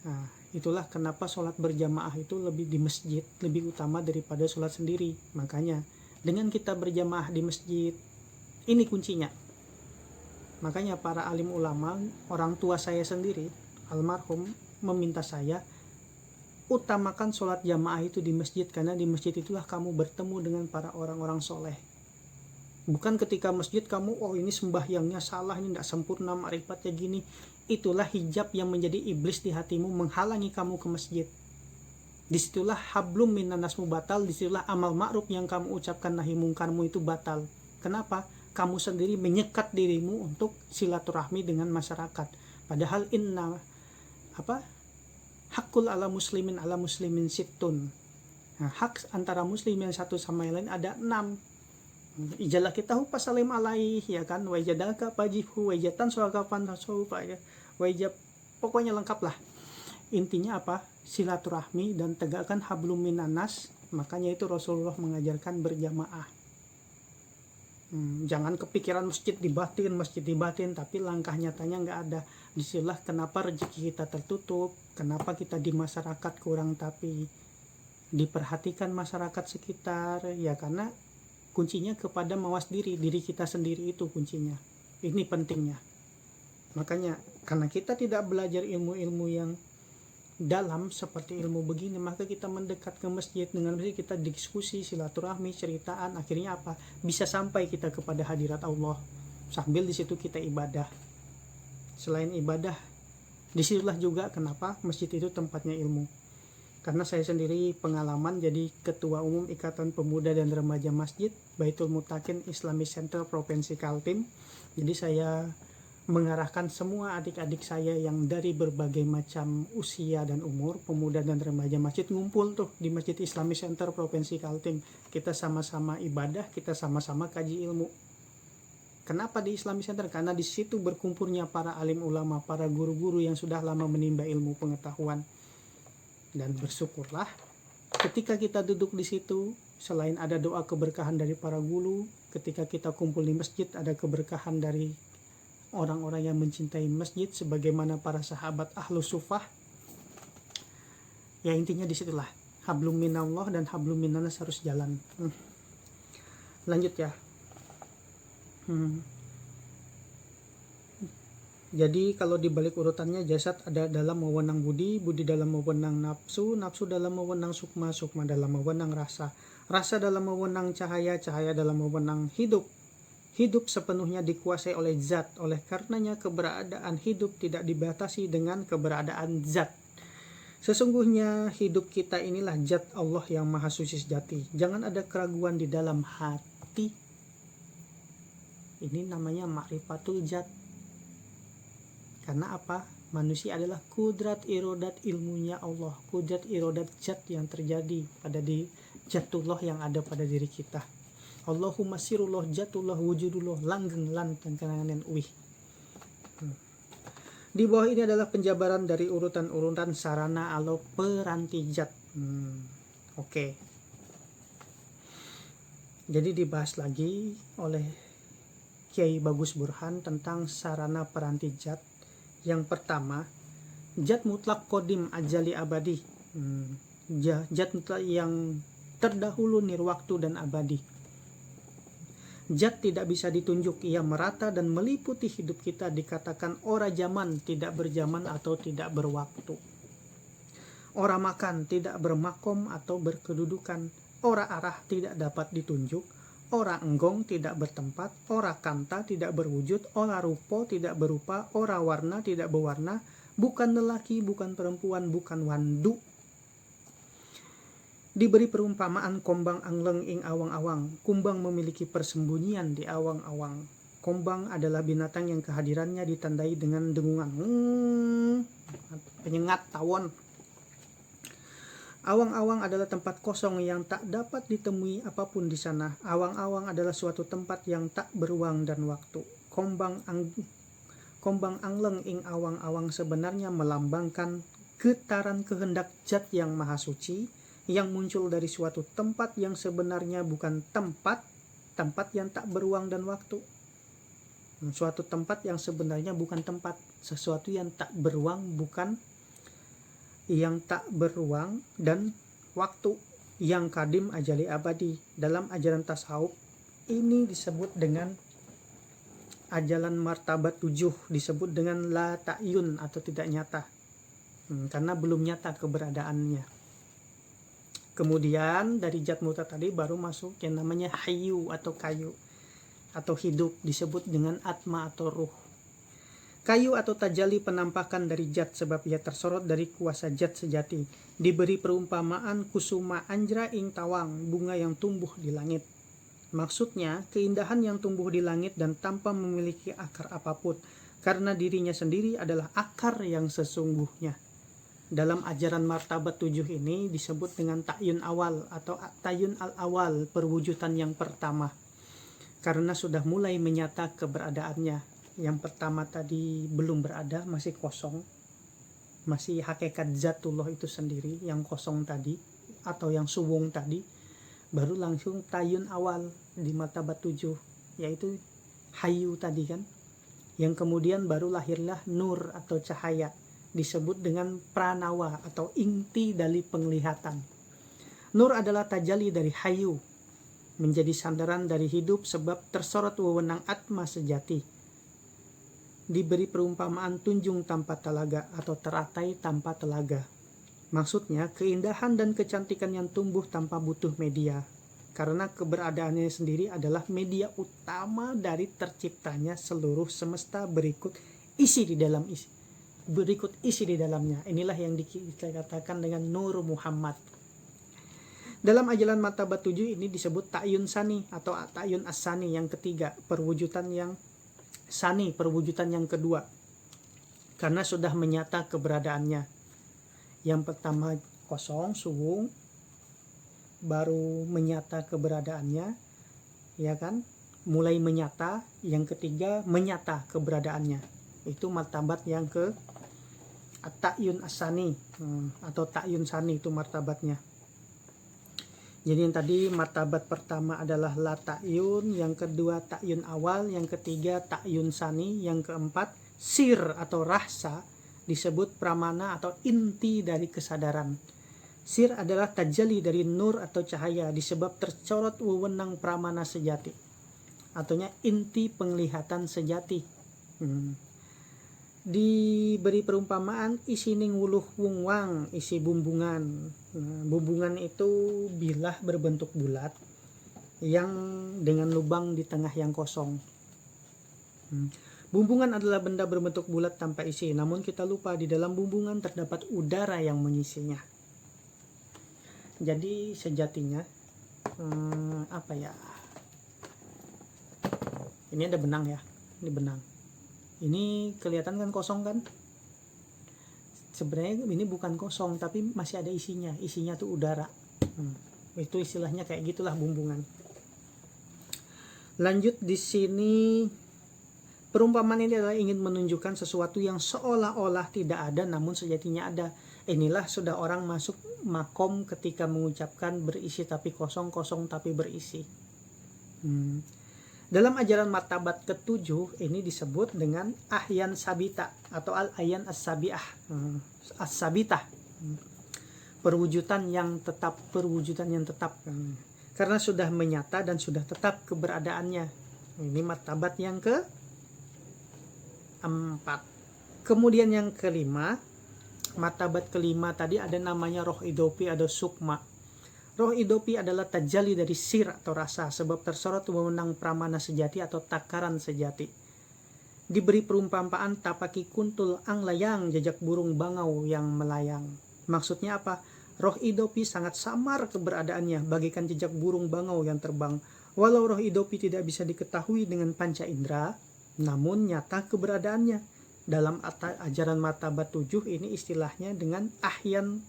Nah, itulah kenapa sholat berjamaah itu lebih di masjid lebih utama daripada sholat sendiri. Makanya dengan kita berjamaah di masjid, ini kuncinya. Makanya para alim ulama, orang tua saya sendiri almarhum meminta saya utamakan sholat jamaah itu di masjid, karena di masjid itulah kamu bertemu dengan para orang-orang soleh. Bukan ketika masjid kamu ini sembahyangnya salah, ini tidak sempurna, ma'rifatnya gini. Itulah hijab yang menjadi iblis di hatimu, menghalangi kamu ke masjid. Disitulah hablum minannasmu batal, disitulah amal ma'ruf yang kamu ucapkan nahi mungkarmu itu batal. Kenapa? Kamu sendiri menyekat dirimu untuk silaturahmi dengan masyarakat. Padahal hakul ala muslimin sittun. Nah, hak antara muslim yang satu sama yang lain ada 6. Ijalah kita pasalim alaih, ya kan, wajadaka pajibhu wajatan soalkafan tasawufa, ya wajab, pokoknya lengkap lah. Intinya apa? Silaturahmi dan tegakkan hablum minannas. Makanya itu Rasulullah mengajarkan berjamaah. Jangan kepikiran masjid dibatin, tapi langkah nyatanya nggak ada. Disitulah kenapa rezeki kita tertutup, kenapa kita di masyarakat kurang tapi diperhatikan masyarakat sekitar, ya karena kuncinya kepada mawas diri kita sendiri, itu kuncinya. Ini pentingnya. Makanya karena kita tidak belajar ilmu-ilmu yang dalam seperti ilmu begini, maka kita mendekat ke masjid. Dengan masjid kita diskusi, silaturahmi, ceritaan, akhirnya apa? Bisa sampai kita kepada hadirat Allah. Sambil di situ kita ibadah. Selain ibadah, disitulah juga kenapa masjid itu tempatnya ilmu. Karena saya sendiri pengalaman jadi Ketua Umum Ikatan Pemuda dan Remaja Masjid Baitul Mutakin Islamic Center Provinsi Kaltim. Jadi saya mengarahkan semua adik-adik saya yang dari berbagai macam usia dan umur, pemuda dan remaja masjid, ngumpul tuh di Masjid Islamic Center Provinsi Kaltim. Kita sama-sama ibadah, kita sama-sama kaji ilmu. Kenapa di Islamic Center? Karena di situ berkumpulnya para alim ulama, para guru-guru yang sudah lama menimba ilmu pengetahuan. Dan bersyukurlah ketika kita duduk di situ, selain ada doa keberkahan dari para guru, ketika kita kumpul di masjid ada keberkahan dari orang-orang yang mencintai masjid sebagaimana para sahabat ahlu sufah. Ya intinya disitulah hablum minallah dan hablum minannas harus jalan. Lanjut ya. Jadi kalau dibalik urutannya, jasad ada dalam wewenang budi, budi dalam wewenang nafsu, nafsu dalam wewenang sukma, sukma dalam wewenang rasa, rasa dalam wewenang cahaya, cahaya dalam wewenang hidup. Hidup sepenuhnya dikuasai oleh zat, oleh karenanya keberadaan hidup tidak dibatasi dengan keberadaan zat. Sesungguhnya hidup kita inilah zat Allah yang maha suci sejati. Jangan ada keraguan di dalam hati. Ini namanya ma'rifatul zat. Karena apa? Manusia adalah kudrat irodat ilmunya Allah, kudrat irodat zat yang terjadi pada di zatullah yang ada pada diri kita. Allahumma sirullah jatullah wujudullah langgeng lantang kenangan uih. Di bawah ini adalah penjabaran dari urutan-urutan sarana atau peranti zat. Oke. Jadi dibahas lagi oleh Kiai Bagus Burhan tentang sarana peranti zat. Yang pertama, zat mutlak kodim ajali abadi. Zat mutlak yang terdahulu nirwaktu dan abadi. Zat tidak bisa ditunjuk, ia merata dan meliputi hidup kita, dikatakan ora zaman, tidak berjaman atau tidak berwaktu. Ora makan, tidak bermakom atau berkedudukan. Ora arah, tidak dapat ditunjuk. Ora enggong, tidak bertempat. Ora kanta, tidak berwujud. Ora rupa, tidak berupa. Ora warna, tidak berwarna. Bukan lelaki, bukan perempuan, bukan wandu. Diberi perumpamaan kombang angleng ing awang-awang. Kumbang memiliki persembunyian di awang-awang. Kombang adalah binatang yang kehadirannya ditandai dengan dengungan. Penyengat tawon. Awang-awang adalah tempat kosong yang tak dapat ditemui apapun di sana. Awang-awang adalah suatu tempat yang tak beruang dan waktu. Kombang angleng ing awang-awang sebenarnya melambangkan getaran kehendak zat yang maha suci yang muncul dari suatu tempat yang sebenarnya bukan tempat yang tak beruang dan waktu. Suatu tempat yang sebenarnya bukan tempat, sesuatu yang tak beruang yang tak beruang dan waktu, yang kadim ajali abadi. Dalam ajaran tasawuf ini disebut dengan ajalan martabat 7, disebut dengan la ta'yun atau tidak nyata, karena belum nyata keberadaannya. Kemudian dari zat muta tadi baru masuk yang namanya hayyu atau kayu atau hidup, disebut dengan atma atau ruh. Kayu atau tajali penampakan dari zat sebab ia tersorot dari kuasa zat sejati. Diberi perumpamaan kusuma anjra ing tawang, bunga yang tumbuh di langit. Maksudnya keindahan yang tumbuh di langit dan tanpa memiliki akar apapun, karena dirinya sendiri adalah akar yang sesungguhnya. Dalam ajaran martabat 7 ini disebut dengan ta'yun awal atau ta'yun al-awal, perwujudan yang pertama. Karena sudah mulai menyata keberadaannya. Yang pertama tadi belum berada, masih kosong, masih hakikat zatullah itu sendiri yang kosong tadi atau yang suwung tadi, baru langsung tayun awal di martabat 7, yaitu hayu tadi kan, yang kemudian baru lahirlah nur atau cahaya, disebut dengan pranawa atau inti dari penglihatan. Nur adalah tajali dari hayu, menjadi sandaran dari hidup sebab tersorot wewenang atma sejati. diberi perumpamaan tunjung tanpa telaga atau teratai tanpa telaga. Maksudnya keindahan dan kecantikan yang tumbuh tanpa butuh media, karena keberadaannya sendiri adalah media utama dari terciptanya seluruh semesta berikut isi di dalamnya. Inilah yang kita katakan dengan Nur Muhammad. Dalam ajaran martabat 7 ini disebut ta'yun sani atau ta'yun as-sani yang ketiga, perwujudan yang sani, perwujudan yang kedua, karena sudah menyata keberadaannya. Yang pertama kosong, suwung, baru menyata keberadaannya, ya kan? Mulai menyata. Yang ketiga menyata keberadaannya. Itu martabat yang ke at-ta'yun as-sani atau ta'yun sani, itu martabatnya. Jadi yang tadi martabat pertama adalah la ta'yun, yang kedua ta'yun awal, yang ketiga ta'yun sani, yang keempat sir atau rahsa, disebut pramana atau inti dari kesadaran. Sir adalah tajalli dari nur atau cahaya disebab tercorot wewenang pramana sejati, artinya inti penglihatan sejati. Diberi perumpamaan isi ning wuluh wung wang, isi bumbungan. Bumbungan itu bilah berbentuk bulat yang dengan lubang di tengah yang kosong. Bumbungan adalah benda berbentuk bulat tanpa isi, namun kita lupa di dalam bumbungan terdapat udara yang mengisinya. Jadi sejatinya apa ya? Ini ada benang ya, ini benang. Ini kelihatan kan kosong kan? Sebenarnya ini bukan kosong, tapi masih ada isinya. Isinya tuh udara. Itu istilahnya kayak gitulah bumbungan. Lanjut di sini. Perumpamaan ini adalah ingin menunjukkan sesuatu yang seolah-olah tidak ada namun sejatinya ada. Inilah sudah orang masuk makom ketika mengucapkan berisi tapi kosong, kosong tapi berisi. Dalam ajaran martabat ke-7 ini disebut dengan ahyan sabita atau al-ayan as-sabiah. As-sabitah. Perwujudan yang tetap. Karena sudah menyata dan sudah tetap keberadaannya. Ini martabat yang ke-4. Kemudian yang kelima, martabat kelima tadi ada namanya roh idopi atau sukma. Roh idopi adalah tajalli dari sir atau rasa, sebab tersorot wewenang pramana sejati atau takaran sejati. Diberi perumpamaan tapaki kuntul anglayang, jejak burung bangau yang melayang. Maksudnya apa? Roh idopi sangat samar keberadaannya bagikan jejak burung bangau yang terbang. Walau roh idopi tidak bisa diketahui dengan panca indera, namun nyata keberadaannya. Dalam ajaran martabat 7 ini istilahnya dengan ahyan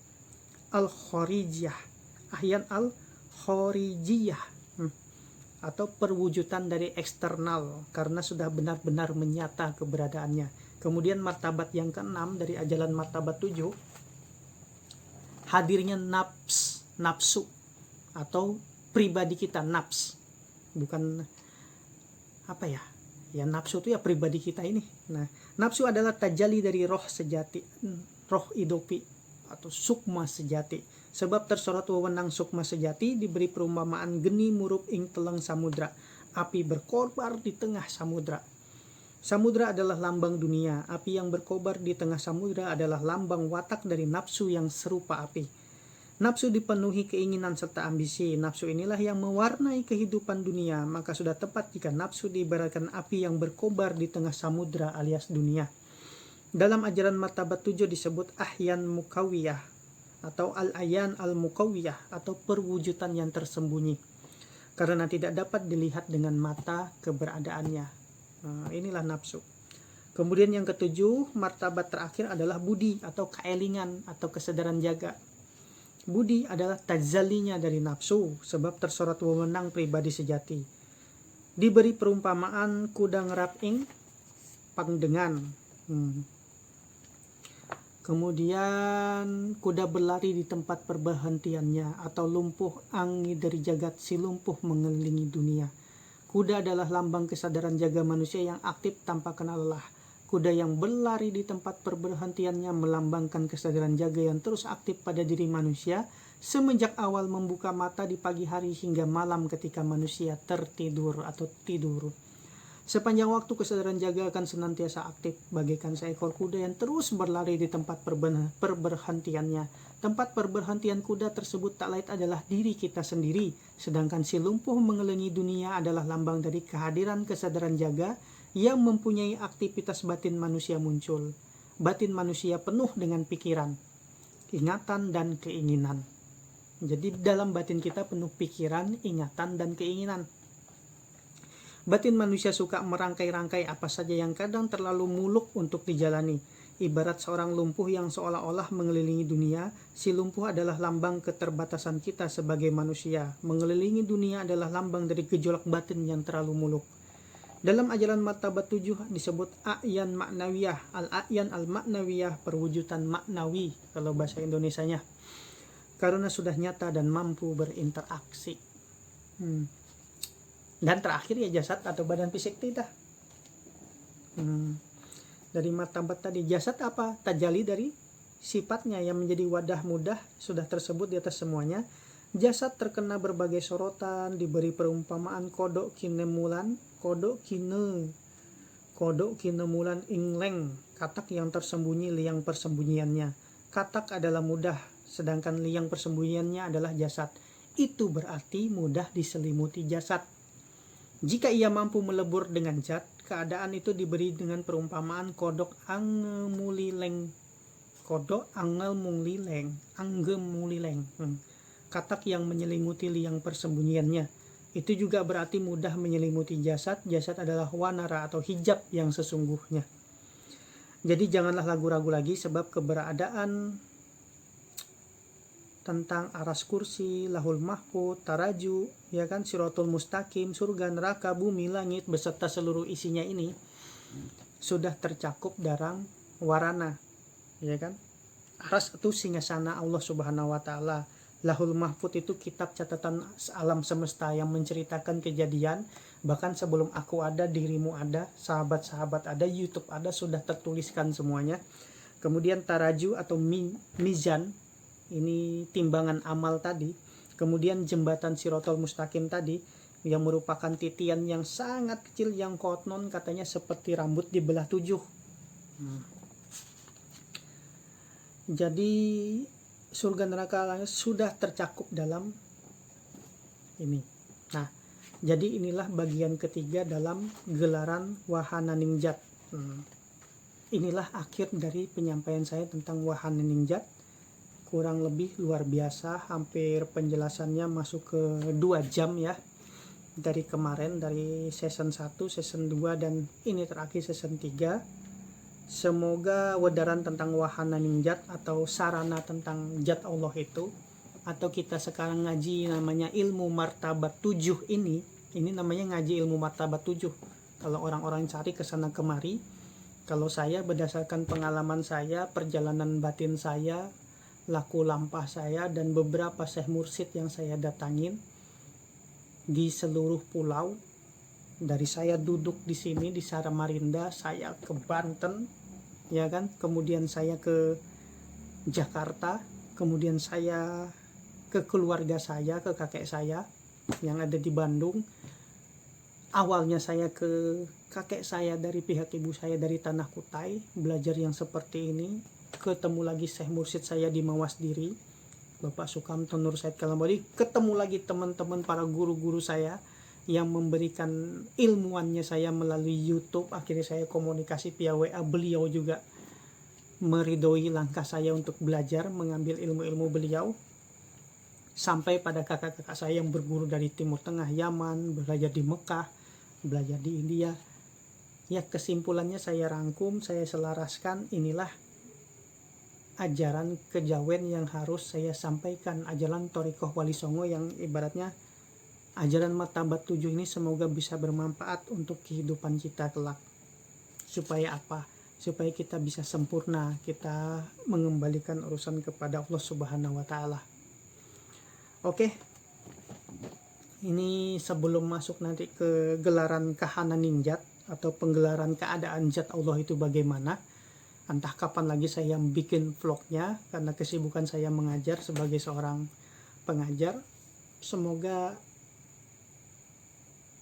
al-khorijiyah. Ahyan al-khorijiyah atau perwujudan dari eksternal karena sudah benar-benar menyata keberadaannya. Kemudian martabat yang ke-6 dari ajaran martabat 7, hadirnya nafsu atau pribadi kita, nafs. Bukan apa ya? Ya nafsu itu ya pribadi kita ini. Nah, nafsu adalah tajalli dari roh sejati, roh idopi atau sukma sejati. Sebab tersorot wewenang sukma sejati diberi perumpamaan geni murup ing teleng samudra. Api berkobar di tengah samudra. Samudra adalah lambang dunia. Api yang berkobar di tengah samudra adalah lambang watak dari nafsu yang serupa api. Nafsu dipenuhi keinginan serta ambisi. Nafsu inilah yang mewarnai kehidupan dunia. Maka sudah tepat jika nafsu diibaratkan api yang berkobar di tengah samudra alias dunia. Dalam ajaran martabat 7 disebut ahyan mukawiyah atau al-ayan al-mukawiyah atau perwujudan yang tersembunyi. Karena tidak dapat dilihat dengan mata keberadaannya. Inilah nafsu. Kemudian yang ke-7, martabat terakhir adalah budi atau keelingan atau kesadaran jaga. Budi adalah tajallinya dari nafsu, sebab tersorot wewenang pribadi sejati. Diberi perumpamaan kuda ngerap ing pangdengan. Kemudian kuda berlari di tempat perberhentiannya, atau lumpuh angin dari jagat si lumpuh mengelilingi dunia. Kuda adalah lambang kesadaran jaga manusia yang aktif tanpa kenal lelah. Kuda yang berlari di tempat perberhentiannya melambangkan kesadaran jaga yang terus aktif pada diri manusia semenjak awal membuka mata di pagi hari hingga malam ketika manusia tertidur atau tidur. Sepanjang waktu kesadaran jaga akan senantiasa aktif bagaikan seekor kuda yang terus berlari di tempat perberhentiannya. Tempat perberhentian kuda tersebut tak lain adalah diri kita sendiri, sedangkan si lumpuh mengelilingi dunia adalah lambang dari kehadiran kesadaran jaga yang mempunyai aktivitas batin manusia muncul. Batin manusia penuh dengan pikiran, ingatan, dan keinginan. Jadi dalam batin kita penuh pikiran, ingatan, dan keinginan. Batin manusia suka merangkai-rangkai apa saja yang kadang terlalu muluk untuk dijalani. Ibarat seorang lumpuh yang seolah-olah mengelilingi dunia, si lumpuh adalah lambang keterbatasan kita sebagai manusia. Mengelilingi dunia adalah lambang dari gejolak batin yang terlalu muluk. Dalam ajaran martabat 7 disebut a'yan maknawiyah. Al-a'yan al-maknawiyah, perwujudan maknawi kalau bahasa Indonesianya. Karena sudah nyata dan mampu berinteraksi. Dan terakhir ya jasad atau badan fisik kita. Dari martabat tadi, jasad apa? Tajali dari sifatnya yang menjadi wadah mudah sudah tersebut di atas semuanya. Jasad terkena berbagai sorotan, diberi perumpamaan kodok kinemulan, kodok kinemulan ingleng, katak yang tersembunyi liang persembunyiannya. Katak adalah mudah, sedangkan liang persembunyiannya adalah jasad. Itu berarti mudah diselimuti jasad. Jika ia mampu melebur dengan zat, keadaan itu diberi dengan perumpamaan kodok angemulileng. Kodok angemulileng. Katak yang menyelimuti liang persembunyiannya. Itu juga berarti mudah menyelimuti jasad. Jasad adalah wanara atau hijab yang sesungguhnya. Jadi janganlah ragu-ragu lagi sebab keberadaan tentang aras kursi, lahul mahfud, taraju, ya kan, siratul mustaqim, surga, neraka, bumi, langit beserta seluruh isinya ini sudah tercakup dalam warana, ya kan. Aras itu singgasana Allah Subhanahu wa taala. Lahul mahfud itu kitab catatan alam semesta yang menceritakan kejadian bahkan sebelum aku ada, dirimu ada, sahabat-sahabat ada, YouTube ada, sudah tertuliskan semuanya. Kemudian taraju atau mizan, ini timbangan amal tadi. Kemudian jembatan siratul mustaqim tadi yang merupakan titian yang sangat kecil yang konon katanya seperti rambut dibelah 7. Jadi surga neraka sudah tercakup dalam ini. Nah, jadi inilah bagian ketiga dalam gelaran wahana ninjat. Inilah akhir dari penyampaian saya tentang wahana ninjat. Kurang lebih luar biasa, hampir penjelasannya masuk ke 2 jam ya. Dari kemarin, dari season 1, season 2, dan ini terakhir season 3. Semoga wedaran tentang wahana ninjat atau sarana tentang zat Allah itu, atau kita sekarang ngaji namanya ilmu martabat 7 ini namanya ngaji ilmu martabat 7. Kalau orang-orang cari kesana kemari, kalau saya berdasarkan pengalaman saya, perjalanan batin saya, laku lampah saya, dan beberapa syekh mursyid yang saya datangin di seluruh pulau. Dari saya duduk di sini di Samarinda, saya ke Banten, ya kan, kemudian saya ke Jakarta, kemudian saya ke keluarga saya, ke kakek saya yang ada di Bandung. Awalnya saya ke kakek saya dari pihak ibu saya dari Tanah Kutai, belajar yang seperti ini. Ketemu lagi syekh mursyid saya di Mawasdiri, Bapak Sukamto Nur Said Kalambadi. Ketemu lagi teman-teman para guru-guru saya yang memberikan ilmuannya saya melalui YouTube. Akhirnya saya komunikasi via WA. Beliau juga meridhoi langkah saya untuk belajar mengambil ilmu-ilmu beliau, sampai pada kakak-kakak saya yang berguru dari Timur Tengah, Yaman, belajar di Mekah, belajar di India. Ya, kesimpulannya saya rangkum, saya selaraskan, inilah ajaran kejawen yang harus saya sampaikan. Ajaran Thariqah Wali Songo yang ibaratnya ajaran martabat 7 ini semoga bisa bermanfaat untuk kehidupan kita kelak. Supaya apa? Supaya kita bisa sempurna, kita mengembalikan urusan kepada Allah Subhanahu wa taala. Oke. Ini sebelum masuk nanti ke gelaran kahana ninjat atau penggelaran keadaan zat Allah itu bagaimana. Entah kapan lagi saya bikin vlognya karena kesibukan saya mengajar sebagai seorang pengajar. Semoga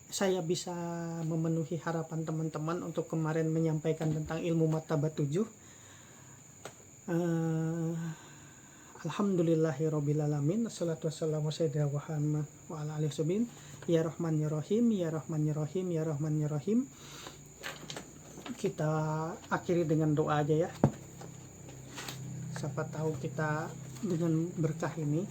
saya bisa memenuhi harapan teman-teman untuk kemarin menyampaikan tentang ilmu martabat 7. Alhamdulillahirabbil alamin. Wassalatu wassalamu sayyidina Muhammad wa ala alihi wasallam. Ya Rahman ya Rahim, ya Rahman ya Rahim, ya Rahman ya Rahim. Kita akhiri dengan doa aja ya. Siapa tahu kita dengan berkah ini.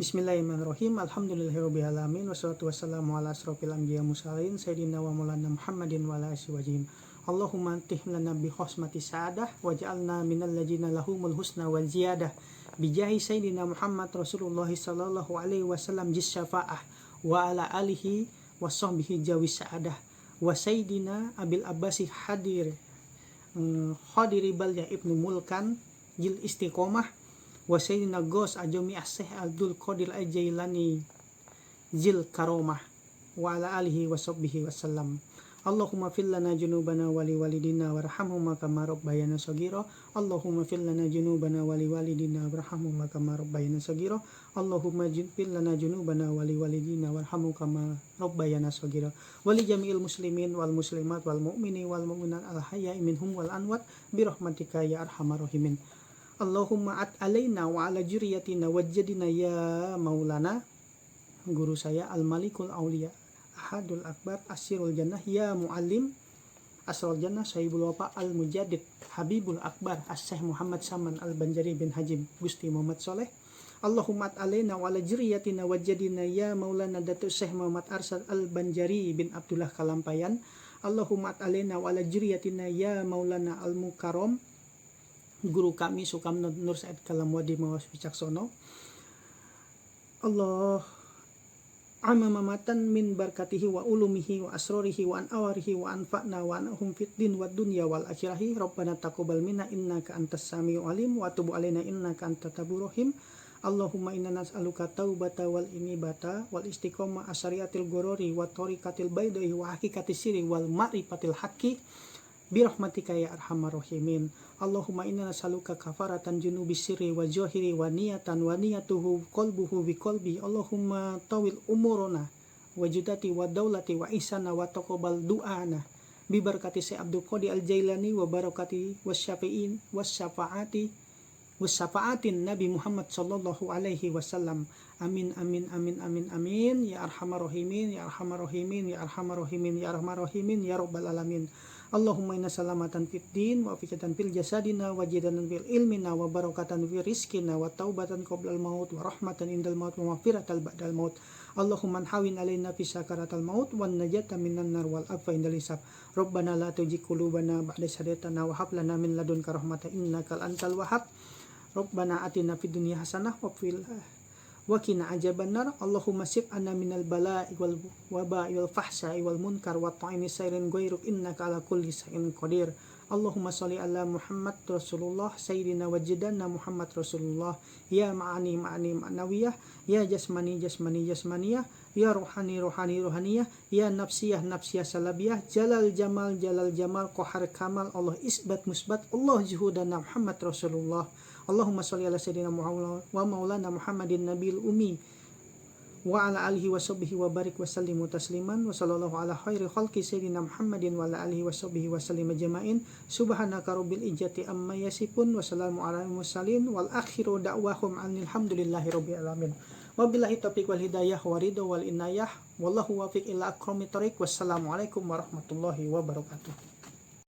Bismillahirrahmanirrahim. Alhamdulillahirabbil alamin. Wassalatu wassalamu ala asrofil anbiya mursalin sayyidina wa maulana Muhammadin wa ala alihi wajhim. Allahumma antih lana bi khosmati sa'adah waj'alna minal ladzina lahumul husna wa ziyadah bijahi sayyidina Muhammad Rasulullah sallallahu alaihi wasallam jis syafa'ah wa ala alihi wa sahbihi jawis sa'adah wa sayyidina Abil Abbasi Khadiri Balya Ibnu Mulkan jil istiqomah wa sayyidina Gos Ajami As-Syekh Abdul Qadir Al-Jailani jil karomah wa ala alihi wa sahbihi wasallam. Allahumma fil lana junubana wali walidina warhamhuma kama rabbayana shaghira. Allahumma fil lana junubana wali walidina warhamhuma kama rabbayana shaghira. Allahumma fil lana junubana wali walidina warhamhuma kama rabbayana shaghira. Wali jami'il muslimin wal muslimat wal mu'mini wal mu'minat al hayya'i minhum wal anwat bi rahmatika ya arhamar rahimin. Allahumma at alaina wa ala juriyatina wajjadina ya maulana. Guru saya Al Malikul Aulia Ahadul Akbar Asirul Jannah ya Muallim Asrul Jannah Sahibul Wafa Al Mujaddid Habibul Akbar As-Syekh Muhammad Saman Al Banjari bin Hajim Gusti Muhammad Soleh. Allahumma alaina wa ala juriyatina wajadina ya Maulana Datuk Syekh Muhammad Arsad Al Banjari bin Abdullah Kalampayan. Allahumma alaina wa ala juriyatina ya Maulana Al Mukarram guru kami Sukamno Nur Said Kalamwadi Mawas Wicaksono. Allah amamatan min barakatihi wa ulumihi wa asrorihi wa anawarihi wa anfa'na wa anahum fid din wa dunya wal akhirahi. Rabbana taqabbal minna innaka antas samiul alim wa tub alaina innaka antat tawwabur rahim. Allahumma inna nas'aluka taubata wal inibata wal istiqomah asyariatil gorori wa tariqatil baydai wa haqiqatis sirri wal ma'rifatil haqqi bi rahmatika ya arhamar rahimin. Allahumma inna nas'aluka kafaratan junubis sirri wa zahiri wa niyatan wa niyatuhu qalbuhu bi qalbi. Allahumma tawil umurana wa judati wa daulati wa ihsana wa taqabbal du'ana bi barakati Syekh Abdul Qadir Al-Jailani wa barakati wasyafi'in wasyafa'ati wasyafa'atin Nabi Muhammad sallallahu alaihi wasallam. Amin amin amin amin amin ya arhamar rahimin ya arhamar rahimin ya arhamar rahimin ya arhamar rahimin ya rabbal alamin. Allahumma inna salamatan fid din wa fikatan fil jasadina wa jidatan fil ilmina wa barakatan fil rizkina wa taubatan qoblal maut wa rahmatan indal maut wa maghfiratan ba'dal maut. Allahumma hawin alaina fi sakaratal maut wan najata minan nar wal afa indal hisab. Rabbana la tuzigh qulubana ba'da idh hadaytana wa hab lana min ladunka rahmatan innakal antal wahhab. Rabbana atina fid dunya hasanah wa fil wa qina azabannar. Allahumma sib anna minal bala'i wal waba'i wal fahsya'i wal munkar wa ta'ini sairin ghairuk innaka ala kulli shay'in qadir. Allahumma sholli ala Muhammad Rasulullah sayyidina wajidana Muhammad Rasulullah ya ma'ani ma'ani ma'nawiyah ya jasmani jasmani jasmaniyah ya ruhani ruhani ruhaniyah ya nafsiyah nafsiyah salabiyah jalal jamal qahar kamal Allah isbat musbat Allah juhudana Muhammad Rasulullah. Allahumma sholli ala sayyidina Muhammad wa maulana Muhammadin nabiyil ummi wa ala alihi wa sahbihi wa barik wa sallimu tasliman wa sallallahu ala khairi khalqi sayyidina Muhammadin wa ala alihi wa sahbihi wa sallim ajma'in. Subhanaka rabbil izzati amma yasifun wa salamu ala mursalin wal akhiru da'wahum alhamdulillahi rabbil alamin. Wabillahi taufiq wal hidayah wa ridha wal inayah wallahu wafiq ila aqrami thariq. Wassalamu alaikum warahmatullahi wabarakatuh.